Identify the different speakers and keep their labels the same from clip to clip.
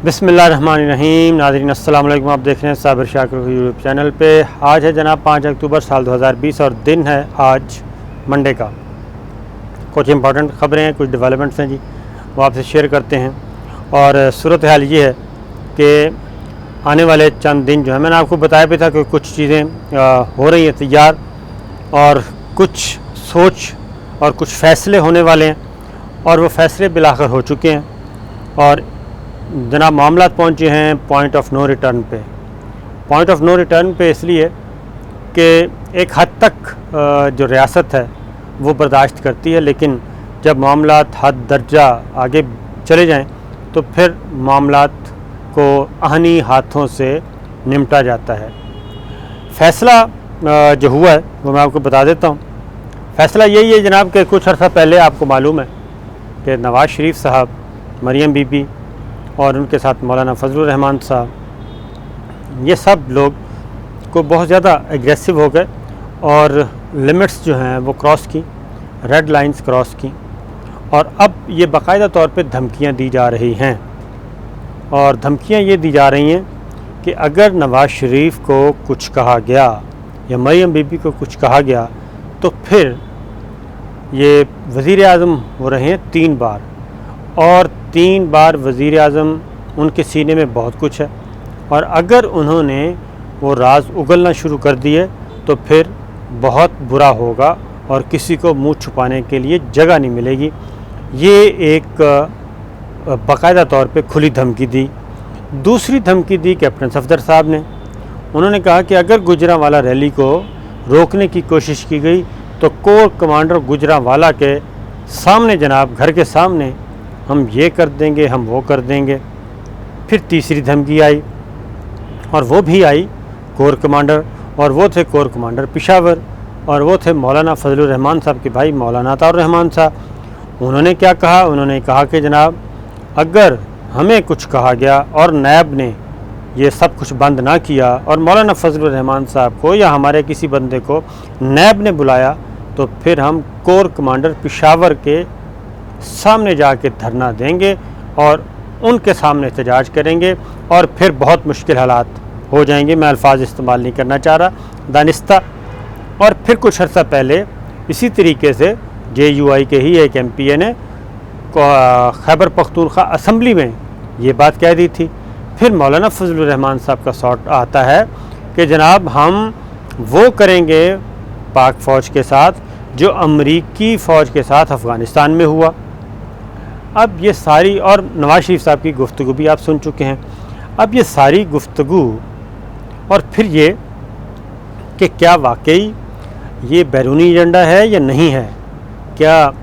Speaker 1: बिस्मिल्लाहिर्रहमानिर्रहीम। नाज़रीन अस्सलाम वालेकुम। आप देख रहे हैं साबिर शाकिर यूट्यूब चैनल पे। आज है जनाब 5 अक्टूबर साल 2020 और दिन है आज मंडे का। कुछ इंपॉर्टेंट ख़बरें हैं, कुछ डेवलपमेंट्स हैं जी, वो आपसे शेयर करते हैं। और सूरत हाल ये है कि आने वाले चंद दिन जो है, मैंने आपको बताया भी था कि कुछ चीज़ें हो रही हैं तैयार, और कुछ सोच और कुछ फ़ैसले होने वाले हैं, और वो फ़ैसले बिलाखिर हो चुके हैं। और जनाब मामलात पहुँचे हैं पॉइंट ऑफ नो रिटर्न पे। पॉइंट ऑफ नो रिटर्न पे इसलिए कि एक हद तक जो रियासत है वो बर्दाश्त करती है, लेकिन जब मामलात हद दर्जा आगे चले जाएं तो फिर मामलात को आहनी हाथों से निपटा जाता है। फ़ैसला जो हुआ है वो मैं आपको बता देता हूँ। फ़ैसला यही है जनाब कि कुछ अर्सा पहले आपको मालूम है कि नवाज़ शरीफ साहब, मरियम बीबी और उनके साथ मौलाना फजलुर रहमान साहब, ये सब लोग को बहुत ज़्यादा एग्रेसिव हो गए और लिमिट्स जो हैं वो क्रॉस की, रेड लाइंस क्रॉस की। और अब ये बाकायदा तौर पे धमकियां दी जा रही हैं, और धमकियां ये दी जा रही हैं कि अगर नवाज़ शरीफ को कुछ कहा गया या मरियम बीबी को कुछ कहा गया तो फिर ये वज़ीर आज़म हो रहे हैं 3 बार, और 3 बार वज़ीर आज़म, उनके सीने में बहुत कुछ है, और अगर उन्होंने वो राज उगलना शुरू कर दिए तो फिर बहुत बुरा होगा और किसी को मुंह छुपाने के लिए जगह नहीं मिलेगी। ये एक बाकायदा तौर पे खुली धमकी दी। दूसरी धमकी दी कैप्टन सफदर साहब ने। उन्होंने कहा कि अगर गुजरांवाला रैली को रोकने की कोशिश की गई तो कोर कमांडर गुजरांवाला के सामने, जनाब घर के सामने, हम ये कर देंगे, हम वो कर देंगे। फिर तीसरी धमकी आई, और वो भी आई कोर कमांडर, और वो थे कोर कमांडर पेशावर, और वो थे मौलाना फजलुर रहमान साहब के भाई मौलाना अताउर रहमान साहब। उन्होंने क्या कहा? उन्होंने कहा कि जनाब अगर हमें कुछ कहा गया और नैब ने ये सब कुछ बंद ना किया और मौलाना फजलुर रहमान साहब को या हमारे किसी बंदे को नैब ने बुलाया तो फिर हम कोर कमांडर पेशावर के सामने जाके धरना देंगे और उनके सामने एहतजाज करेंगे, और फिर बहुत मुश्किल हालात हो जाएंगे। मैं अल्फाज इस्तेमाल नहीं करना चाह रहा, दानिस्ता। और फिर कुछ अर्सा पहले इसी तरीके से JUI के ही एक MPA ने खैबर पख्तूनख्वा असम्बली में ये बात कह दी थी। फिर मौलाना फजलुर रहमान साहब का शॉट आता है कि जनाब हम वो करेंगे पाक फ़ौज के साथ जो अमरीकी फ़ौज के साथ अफ़गानिस्तान में हुआ। अब ये सारी, और नवाज़ शरीफ साहब की गुफ्तगू भी आप सुन चुके हैं। अब ये सारी गुफ्तगू, और फिर ये कि क्या वाकई ये बैरूनी एजेंडा है या नहीं है, क्या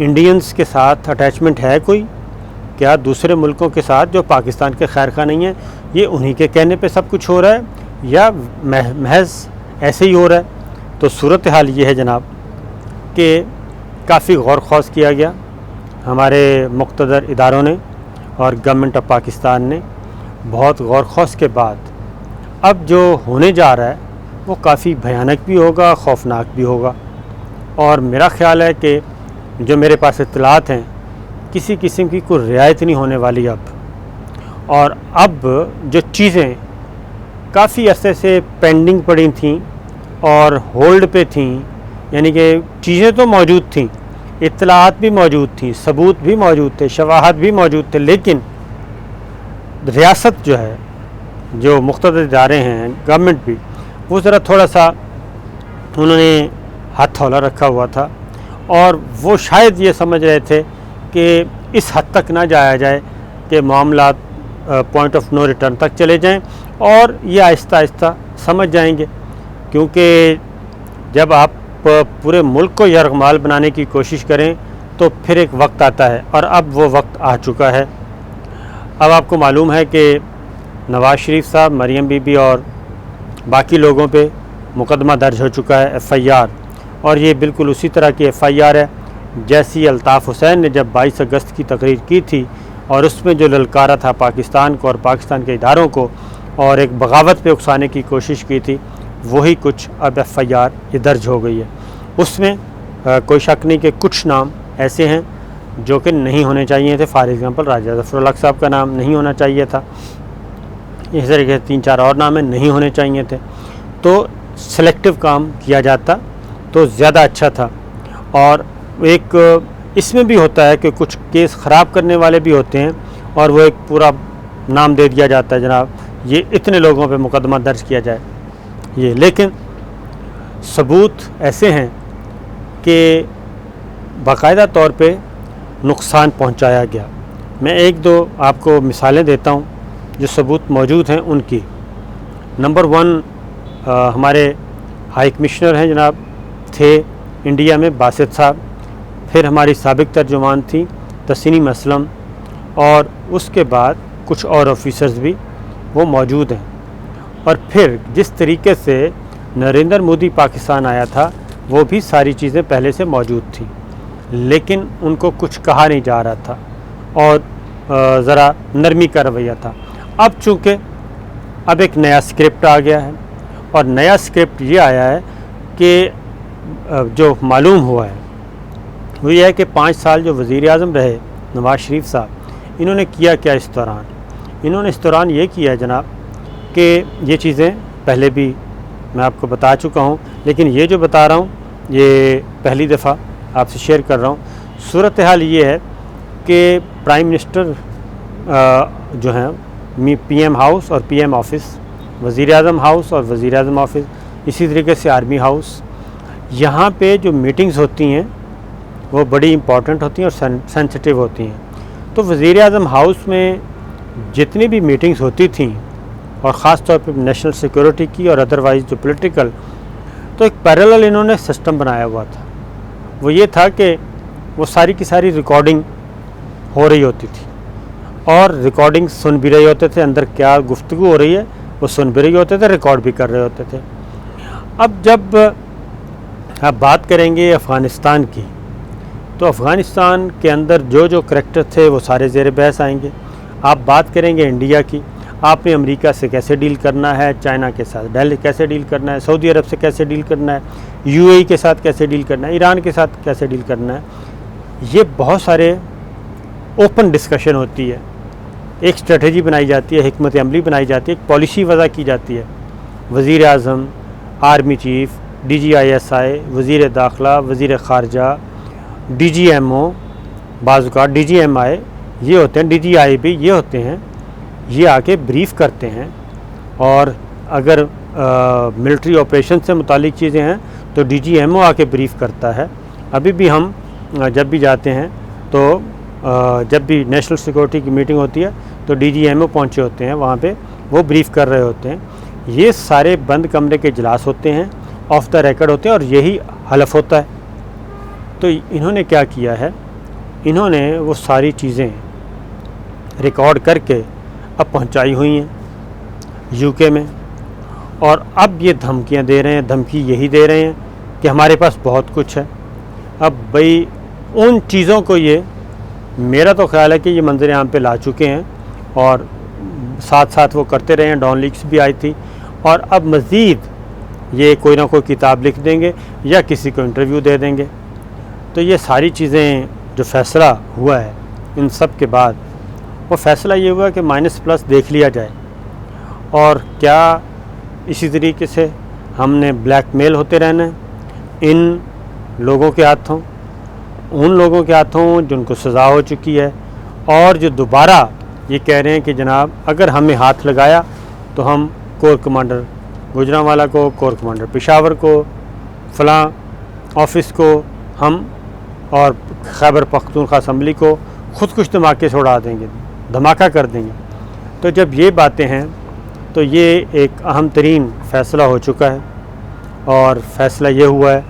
Speaker 1: इंडियंस के साथ अटैचमेंट है कोई, क्या दूसरे मुल्कों के साथ जो पाकिस्तान के खैर खा नहीं है, ये उन्हीं के कहने पे सब कुछ हो रहा है या महज ऐसे ही हो रहा है। तो सूरत हाल ये है जनाब कि काफ़ी गौर खौस किया गया हमारे मुक़्तदर इदारों ने और गवर्नमेंट ऑफ पाकिस्तान ने। बहुत गौर खौस के बाद अब जो होने जा रहा है वो काफ़ी भयानक भी होगा, खौफनाक भी होगा। और मेरा ख़्याल है कि जो मेरे पास इत्तलात हैं, किसी किस्म की कोई रियायत नहीं होने वाली अब। और अब जो चीज़ें काफ़ी अरसे से पेंडिंग पड़ी थीं और होल्ड पे थीं, यानी कि चीज़ें तो मौजूद थीं, इत्तलात भी मौजूद थी, सबूत भी मौजूद थे, शवाहद भी मौजूद थे, लेकिन रियासत जो है, जो मुख्तलिफ इदारे हैं, गवर्नमेंट भी, वो ज़रा थोड़ा सा उन्होंने हाथ हौला रखा हुआ था, और वो शायद ये समझ रहे थे कि इस हद तक ना जाया जाए कि मामला पॉइंट ऑफ नो रिटर्न तक चले जाएं, और ये आहिस्ता आहिस्ता समझ जाएंगे। क्योंकि जब आप पूरे मुल्क को यरगमाल बनाने की कोशिश करें तो फिर एक वक्त आता है, और अब वो वक्त आ चुका है। अब आपको मालूम है कि नवाज़ शरीफ साहब, मरियम बीबी और बाकी लोगों पे मुकदमा दर्ज हो चुका है, FIR, और ये बिल्कुल उसी तरह की FIR है जैसी अल्ताफ़ हुसैन ने जब 22 अगस्त की तकरीर की थी, और उसमें जो ललकारा था पाकिस्तान को और पाकिस्तान के इदारों को, और एक बगावत पे उकसाने की कोशिश की थी, वही कुछ अब FIR ये दर्ज हो गई है। उसमें कोई शक नहीं कि कुछ नाम ऐसे हैं जो कि नहीं होने चाहिए थे। फॉर एग्ज़ाम्पल राजा ज़फ़रुल हक साहब का नाम नहीं होना चाहिए था। इस तरीके से 3-4 और नाम नहीं होने चाहिए थे। तो सेलेक्टिव काम किया जाता तो ज़्यादा अच्छा था। और एक इसमें भी होता है कि कुछ केस ख़राब करने वाले भी होते हैं और वो एक पूरा नाम दे दिया जाता है, जनाब ये इतने लोगों पे मुकदमा दर्ज किया जाए ये। लेकिन सबूत ऐसे हैं कि बाकायदा तौर पे नुकसान पहुंचाया गया। मैं 1-2 आपको मिसालें देता हूं जो सबूत मौजूद हैं उनकी। नंबर 1 हमारे हाई कमिश्नर हैं जनाब थे इंडिया में बासित साहब। फिर हमारी साबिक तर्जुमान थी तस्नीम असलम, और उसके बाद कुछ और ऑफिसर्स भी वो मौजूद हैं। और फिर जिस तरीके से नरेंद्र मोदी पाकिस्तान आया था वो भी सारी चीज़ें पहले से मौजूद थी, लेकिन उनको कुछ कहा नहीं जा रहा था और ज़रा नरमी का रवैया था। अब चूँकि अब एक नया स्क्रिप्ट आ गया है और नया स्क्रिप्ट ये आया है कि जो मालूम हुआ है वो ये है कि 5 साल जो वज़ीर आज़म रहे नवाज़ शरीफ साहब, इन्होंने किया क्या इस दौरान। इन्होंने इस दौरान ये किया है जनाब कि ये चीज़ें पहले भी मैं आपको बता चुका हूँ, लेकिन ये जो बता रहा हूँ ये पहली दफ़ा आपसे शेयर कर रहा हूँ। सूरत हाल ये है कि प्राइम मिनिस्टर जो हैं PM हाउस और PM ऑफ़िस, वज़ीर आज़म हाउस और वज़ीर आज़म ऑफ़िस, इसी तरीके से आर्मी हाउस, यहाँ पे जो मीटिंग्स होती हैं वो बड़ी इम्पॉर्टेंट होती हैं और सेंसिटिव होती हैं। तो वज़ीर आज़म हाउस में जितनी भी मीटिंग्स होती थी और ख़ास तौर पे नेशनल सिक्योरिटी की और अदरवाइज़ जो पॉलिटिकल, तो एक पैरेलल इन्होंने सिस्टम बनाया हुआ था। वो ये था कि वो सारी की सारी रिकॉर्डिंग हो रही होती थी और रिकॉर्डिंग सुन भी रहे होते थे, अंदर क्या गुफ्तगू हो रही है वो सुन भी रहे होते थे, रिकॉर्ड भी कर रहे होते थे। अब जब आप बात करेंगे अफ़गानिस्तान की, तो अफ़गानिस्तान के अंदर जो जो करैक्टर थे वो सारे ज़ेर बहस आएंगे। आप बात करेंगे इंडिया की, आपने अमेरिका से कैसे डील करना है, चाइना के साथ दिल्ली कैसे डील करना है, सऊदी अरब से कैसे डील करना है, UAE के साथ कैसे डील करना है, ईरान के साथ कैसे डील करना है। ये बहुत सारे ओपन डिस्कशन होती है, एक स्ट्रेटजी बनाई जाती है, हिकमत अमली बनाई जाती है, एक पॉलिसी वज़ा की जाती है। वज़ीर आज़म, आर्मी चीफ़, DGISI, वज़ीर दाखिला, वज़ीर ख़ारजा, DGMO, बाज़ DGMI ये होते हैं, DGI भी ये होते हैं, ये आके ब्रीफ़ करते हैं। और अगर मिलिट्री ऑपरेशन से मुतालिक चीज़ें हैं तो DGMO आके ब्रीफ़ करता है। अभी भी हम जब भी जाते हैं तो जब भी नेशनल सिक्योरिटी की मीटिंग होती है तो DGMO पहुँचे होते हैं वहाँ पे, वो ब्रीफ़ कर रहे होते हैं। ये सारे बंद कमरे के इजलास होते हैं, ऑफ द रिकॉर्ड होते हैं और यही हलफ होता है। तो इन्होंने क्या किया है, इन्होंने वो सारी चीज़ें रिकॉर्ड करके अब पहुंचाई हुई हैं UK में, और अब ये धमकियां दे रहे हैं, धमकी यही दे रहे हैं कि हमारे पास बहुत कुछ है। अब भाई उन चीज़ों को ये, मेरा तो ख्याल है कि ये मंजर आम पे ला चुके हैं और साथ साथ वो करते रहे हैं। डॉन लीक्स भी आई थी और अब मज़ीद ये कोई ना कोई किताब लिख देंगे या किसी को इंटरव्यू दे देंगे। तो ये सारी चीज़ें जो फ़ैसला हुआ है इन सब के बाद, वो फ़ैसला ये हुआ कि माइनस+ देख लिया जाए और क्या इसी तरीके से हमने ब्लैकमेल होते रहना है इन लोगों के हाथों, उन लोगों के हाथों जिनको सज़ा हो चुकी है, और जो दोबारा ये कह रहे हैं कि जनाब अगर हमें हाथ लगाया तो हम कोर कमांडर गुजरांवाला को, कोर कमांडर पेशावर को, फ़लाँ ऑफिस को हम और खैबर पख्तूनख्वा असम्बली को खुद कुछ धमाके से उड़ा देंगे, धमाका कर देंगे। तो जब ये बातें हैं तो ये एक अहम तरीन फ़ैसला हो चुका है और फ़ैसला ये हुआ है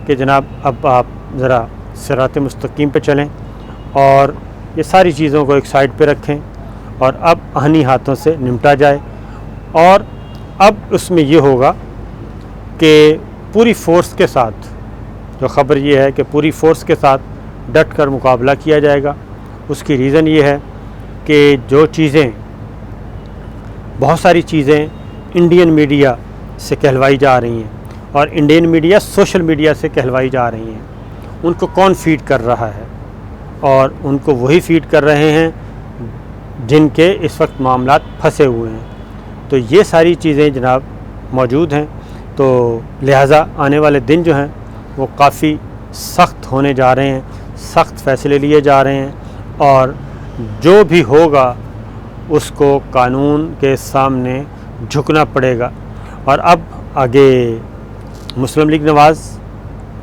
Speaker 1: कि जनाब अब आप ज़रा सिरात मुस्तकीम पे चलें और ये सारी चीज़ों को एक साइड पे रखें और अब आहनी हाथों से निपटा जाए। और अब उसमें ये होगा कि पूरी फ़ोर्स के साथ, जो ख़बर ये है कि पूरी फ़ोर्स के साथ डट कर मुकाबला किया जाएगा। उसकी रीज़न ये है कि जो चीज़ें, बहुत सारी चीज़ें इंडियन मीडिया से कहलवाई जा रही हैं और इंडियन मीडिया सोशल मीडिया से कहलवाई जा रही हैं, उनको कौन फीड कर रहा है और उनको वही फीड कर रहे हैं जिनके इस वक्त मामलात फंसे हुए हैं। तो ये सारी चीज़ें जनाब मौजूद हैं। तो लिहाजा आने वाले दिन जो हैं वो काफ़ी सख्त होने जा रहे हैं, सख्त फ़ैसले लिए जा रहे हैं और जो भी होगा उसको कानून के सामने झुकना पड़ेगा। और अब आगे मुस्लिम लीग नवाज़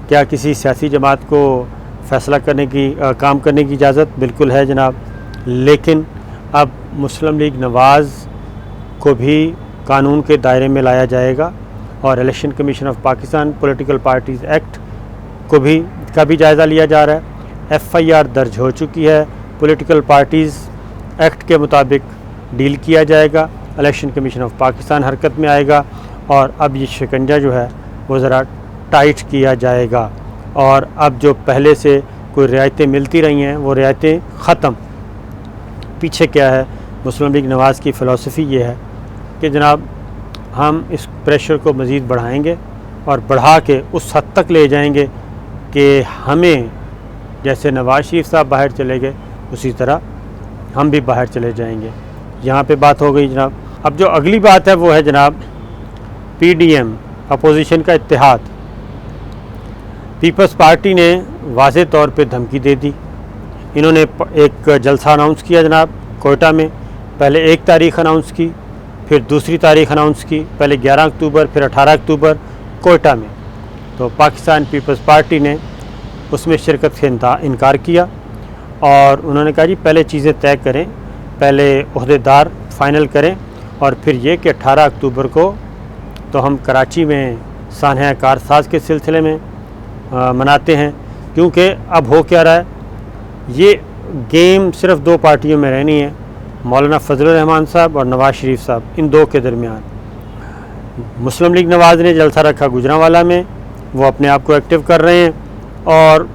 Speaker 1: क्या किसी सियासी जमात को फ़ैसला करने की काम करने की इजाज़त बिल्कुल है जनाब, लेकिन अब मुस्लिम लीग नवाज़ को भी कानून के दायरे में लाया जाएगा और election commission of Pakistan political parties act को भी का भी जायज़ा लिया जा रहा है। FIR दर्ज हो चुकी है, पॉलिटिकल पार्टीज़ एक्ट के मुताबिक डील किया जाएगा, इलेक्शन कमीशन ऑफ पाकिस्तान हरकत में आएगा और अब ये शिकंजा जो है वो ज़रा टाइट किया जाएगा। और अब जो पहले से कोई रियायतें मिलती रही हैं वो रियायतें ख़त्म। पीछे क्या है, मुस्लिम लीग नवाज़ की फ़िलॉसफी ये है कि जनाब हम इस प्रेशर को मज़ीद बढ़ाएंगे और बढ़ा के उस हद तक ले जाएंगे कि हमें जैसे नवाज़ शरीफ साहब बाहर चले गए उसी तरह हम भी बाहर चले जाएंगे। यहाँ पे बात हो गई जनाब। अब जो अगली बात है वो है जनाब PDM अपोजिशन का इत्तेहाद। पीपल्स पार्टी ने वाज़े तौर पे धमकी दे दी। इन्होंने एक जलसा अनाउंस किया जनाब कोयटा में, पहले 1 तारीख़ अनाउंस की, फिर दूसरी तारीख़ अनाउंस की, पहले 11 अक्टूबर फिर 18 अक्टूबर कोयटा में। तो पाकिस्तान पीपल्स पार्टी ने उसमें शिरकत से इनकार किया और उन्होंने कहा जी पहले चीज़ें तय करें, पहले ओहदेदार फ़ाइनल करें और फिर ये कि 18 अक्टूबर को तो हम कराची में सानह कारसाज के सिलसिले में मनाते हैं। क्योंकि अब हो क्या रहा है, ये गेम सिर्फ़ 2 पार्टियों में रहनी है, मौलाना फजल रहमान साहब और नवाज़ शरीफ साहब, इन 2 के दरमियान। मुस्लिम लीग नवाज़ ने जलसा रखा गुजरांवाला में, वो अपने आप को एक्टिव कर रहे हैं, और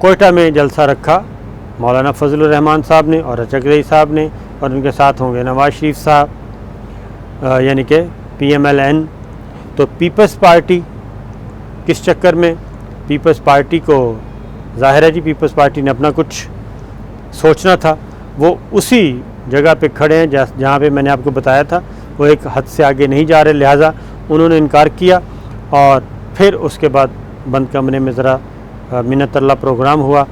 Speaker 1: कोयटा में जलसा रखा मौलाना फजल रहमान साहब ने और रचक रई साहब ने, और उनके साथ होंगे नवाज़ शरीफ साहब यानी कि PMLN। तो पीपल्स पार्टी किस चक्कर में, पीपल्स पार्टी को ज़ाहिर है जी पीपल्स पार्टी ने अपना कुछ सोचना था, वो उसी जगह पे खड़े हैं जहाँ पे मैंने आपको बताया था, वो एक हद से आगे नहीं जा रहे, लिहाजा उन्होंने इनकार किया। और फिर उसके बाद बंद कमरे में ज़रा मिन्नत अल्लाह प्रोग्राम हुआ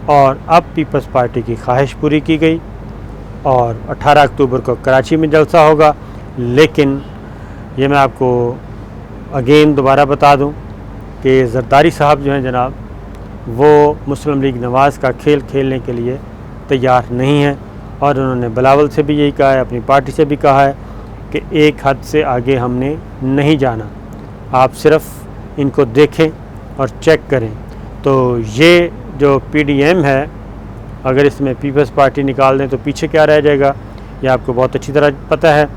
Speaker 1: और अब पीपल्स पार्टी की ख्वाहिश पूरी की गई और 18 अक्टूबर को कराची में जलसा होगा। लेकिन ये मैं आपको अगेन दोबारा बता दूं कि जरदारी साहब जो हैं जनाब, वो मुस्लिम लीग नवाज़ का खेल खेलने के लिए तैयार नहीं है और उन्होंने बिलावल से भी यही कहा है, अपनी पार्टी से भी कहा है कि एक हद से आगे हमने नहीं जाना, आप सिर्फ इनको देखें और चेक करें। तो ये जो PDM है, अगर इसमें पीपल्स पार्टी निकाल दें तो पीछे क्या रह जाएगा, ये आपको बहुत अच्छी तरह पता है।